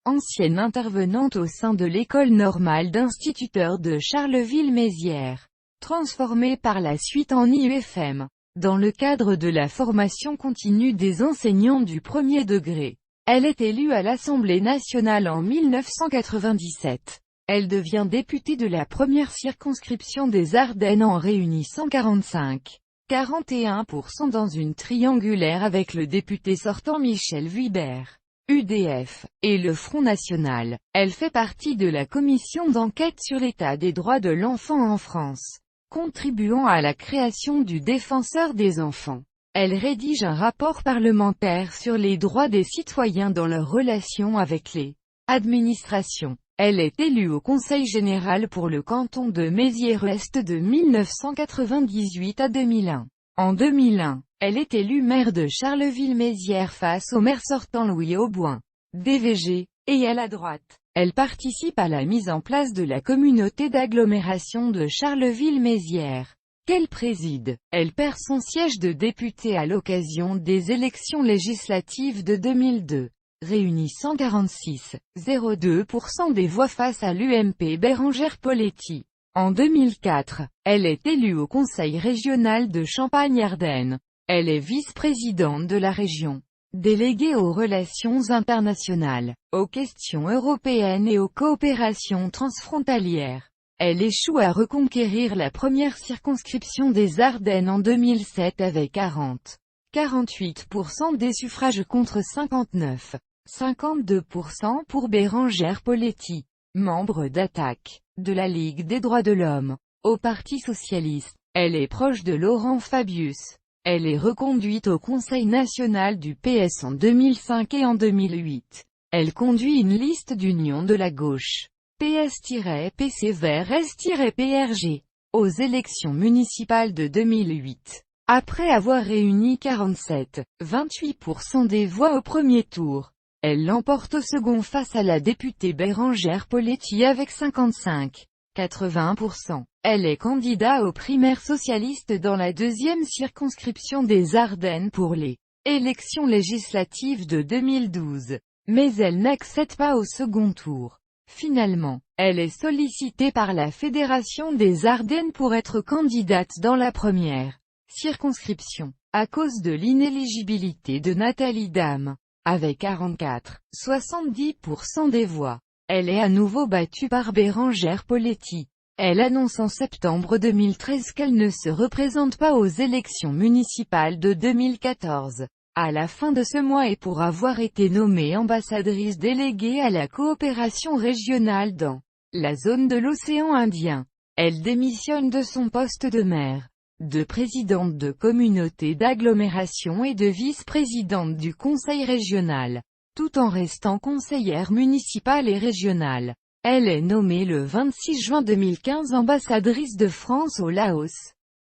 ancienne intervenante au sein de l'École normale d'instituteurs de Charleville-Mézières, transformée par la suite en IUFM, dans le cadre de la formation continue des enseignants du premier degré. Elle est élue à l'Assemblée nationale en 1997. Elle devient députée de la première circonscription des Ardennes en réunissant 41% dans une triangulaire avec le député sortant Michel Vuibert, UDF, et le Front National. Elle fait partie de la commission d'enquête sur l'état des droits de l'enfant en France, contribuant à la création du Défenseur des enfants. Elle rédige un rapport parlementaire sur les droits des citoyens dans leurs relations avec les administrations. Elle est élue au Conseil général pour le canton de Mézières-Est de 1998 à 2001. En 2001, elle est élue maire de Charleville-Mézières face au maire sortant Louis Auboin, DVG, et à la droite. Elle participe à la mise en place de la communauté d'agglomération de Charleville-Mézières, qu'elle préside. Elle perd son siège de députée à l'occasion des élections législatives de 2002. Réunissant 46,02% des voix face à l'UMP Bérengère Poletti. En 2004, elle est élue au Conseil régional de Champagne-Ardenne. Elle est vice-présidente de la région, déléguée aux relations internationales, aux questions européennes et aux coopérations transfrontalières. Elle échoue à reconquérir la première circonscription des Ardennes en 2007 avec 48% des suffrages contre 52% pour Bérengère Poletti, membre d'Attaque, de la Ligue des droits de l'homme, au Parti socialiste. Elle est proche de Laurent Fabius. Elle est reconduite au Conseil national du PS en 2005 et en 2008. Elle conduit une liste d'union de la gauche, PS-PC vers S-PRG, aux élections municipales de 2008. Après avoir réuni 47,28% des voix au premier tour, elle l'emporte au second face à la députée Bérengère Poletti avec 55,80%. Elle est candidat aux primaires socialistes dans la deuxième circonscription des Ardennes pour les élections législatives de 2012. Mais elle n'accède pas au second tour. Finalement, elle est sollicitée par la Fédération des Ardennes pour être candidate dans la première circonscription, à cause de l'inéligibilité de Nathalie Dame. Avec 44,70% des voix, elle est à nouveau battue par Bérengère Poletti. Elle annonce en septembre 2013 qu'elle ne se représente pas aux élections municipales de 2014. À la fin de ce mois et pour avoir été nommée ambassadrice déléguée à la coopération régionale dans la zone de l'océan Indien, elle démissionne de son poste de maire, de présidente de communauté d'agglomération et de vice-présidente du conseil régional, tout en restant conseillère municipale et régionale. Elle est nommée le 26 juin 2015 ambassadrice de France au Laos.